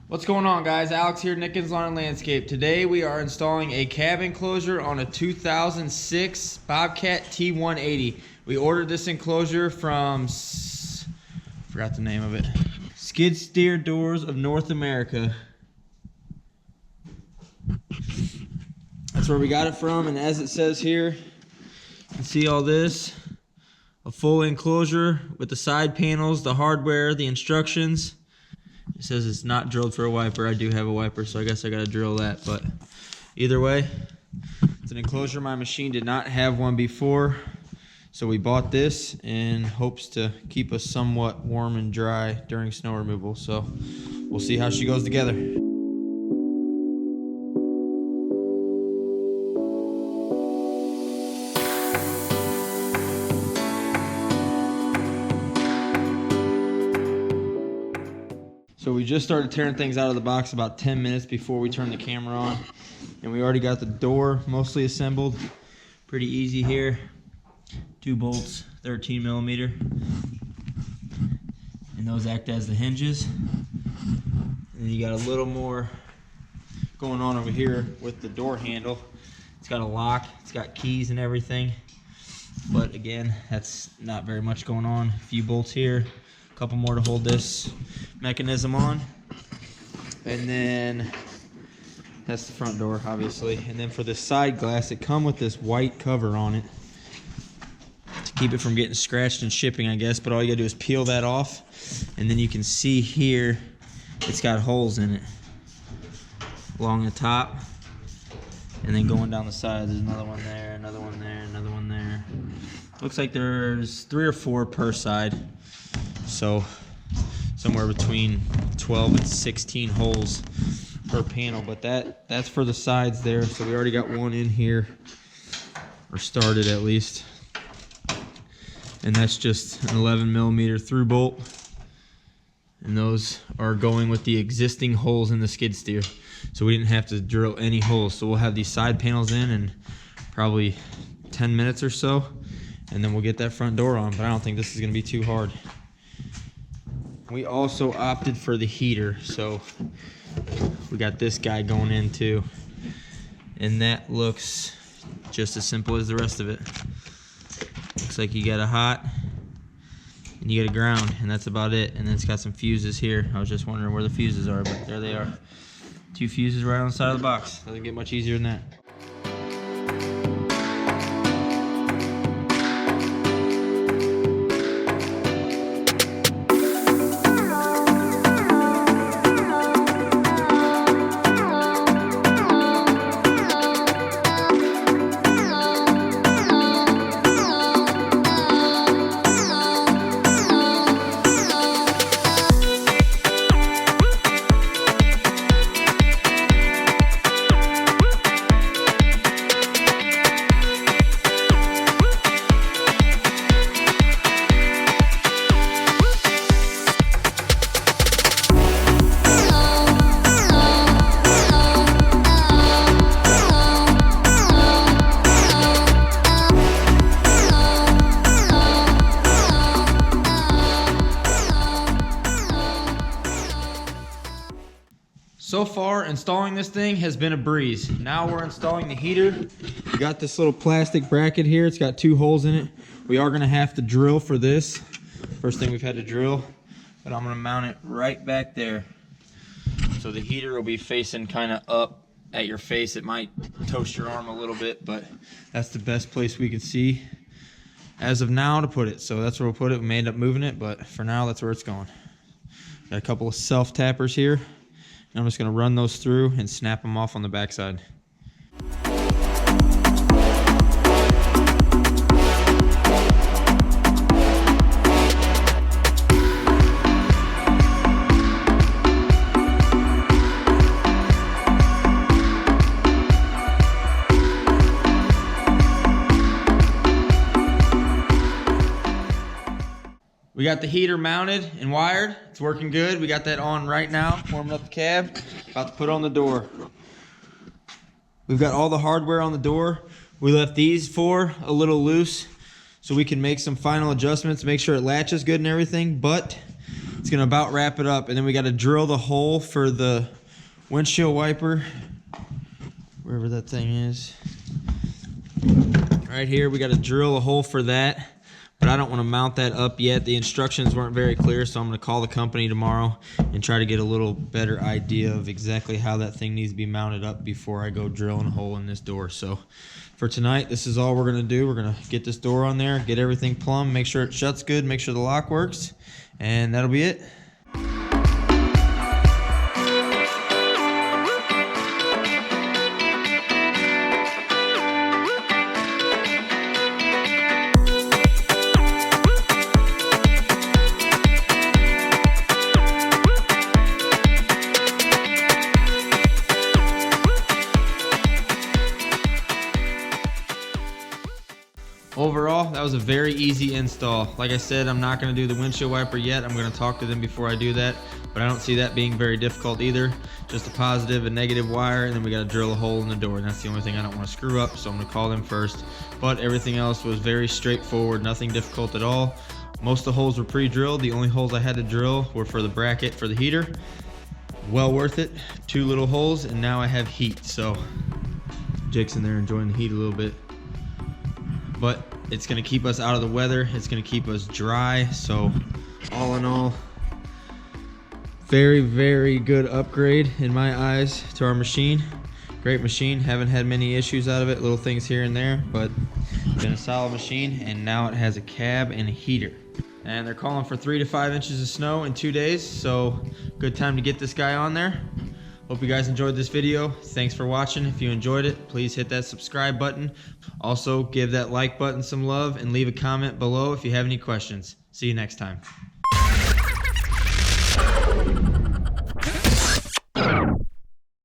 What's going on, guys? Alex here, Nickens Lawn and Landscape. Today we are installing a cab enclosure on a 2006 Bobcat T180. We ordered this enclosure from, forgot the name of it, Skid Steer Doors of North America. That's where we got it from, and as it says here, you can see all this. A full enclosure with the side panels, the hardware, the instructions. It says it's not drilled for a wiper. I do have a wiper, so I guess I gotta drill that. But either way, it's an enclosure. My machine did not have one before, so we bought this in hopes to keep us somewhat warm and dry during snow removal. So we'll see how she goes together. So we just started tearing things out of the box about 10 minutes before we turned the camera on. And we already got the door mostly assembled. Pretty easy here. 2 bolts, 13 millimeter. And those act as the hinges. And then you got a little more going on over here with the door handle. It's got a lock, it's got keys and everything. But again, that's not very much going on. A few bolts here. A couple more to hold this mechanism on, and then that's the front door, obviously. And then for the side glass, it comes with this white cover on it to keep it from getting scratched in shipping, I guess. But all you gotta do is peel that off, and then you can see here it's got holes in it along the top, and then going down the sides. There's another one there, another one there, another one there. Looks like there's 3 or 4 per side. So somewhere between 12 and 16 holes per panel, but that's for the sides there. So we already got one in here, or started at least, and that's just an 11 millimeter through bolt, and those are going with the existing holes in the skid steer, so we didn't have to drill any holes. So we'll have these side panels in probably 10 minutes or so, and then we'll get that front door on. But I don't think this is going to be too hard. We also opted for the heater, so we got this guy going in too, and that looks just as simple as the rest of it. Looks like you got a hot and you get a ground, and that's about it. And then it's got some fuses here. I was just wondering where the fuses are, but there they are. 2 fuses right on the side of the box. Doesn't get much easier than that. So far, installing this thing has been a breeze. Now we're installing the heater. We got this little plastic bracket here. It's got 2 holes in it. We are gonna have to drill for this. First thing we've had to drill, but I'm gonna mount it right back there. So the heater will be facing kind of up at your face. It might toast your arm a little bit, but that's the best place we can see as of now to put it. So that's where we'll put it. We may end up moving it, but for now, that's where it's going. Got a couple of self tappers here. I'm just going to run those through and snap them off on the backside. We got the heater mounted and wired. It's working good. We got that on right now, warming up the cab. About to put on the door. We've got all the hardware on the door. We left these 4 a little loose so we can make some final adjustments, make sure it latches good and everything. But it's gonna about wrap it up. And then we got to drill the hole for the windshield wiper, wherever that thing is. Right here, we got to drill a hole for that. But I don't want to mount that up yet. The instructions weren't very clear, so I'm going to call the company tomorrow and try to get a little better idea of exactly how that thing needs to be mounted up before I go drilling a hole in this door. So for tonight, this is all we're going to do. We're going to get this door on there, get everything plumbed, make sure it shuts good, make sure the lock works, and that'll be it. Overall, that was a very easy install. Like I said, I'm not going to do the windshield wiper yet. I'm going to talk to them before I do that, but I don't see that being very difficult either. Just a positive and negative wire, and then we got to drill a hole in the door, and that's the only thing I don't want to screw up, so I'm going to call them first. But everything else was very straightforward, nothing difficult at all. Most of the holes were pre-drilled. The only holes I had to drill were for the bracket for the heater. Well worth it. 2 little holes, and now I have heat. So Jake's in there enjoying the heat a little bit. But it's going to keep us out of the weather. It's going to keep us dry. So all in all, very, very good upgrade in my eyes to our machine. Great machine. Haven't had many issues out of it. Little things here and there, but been a solid machine. And now it has a cab and a heater. And they're calling for 3 to 5 inches of snow in 2 days. So good time to get this guy on there. Hope you guys enjoyed this video. Thanks for watching. If you enjoyed it, please hit that subscribe button. Also, give that like button some love and leave a comment below if you have any questions. See you next time.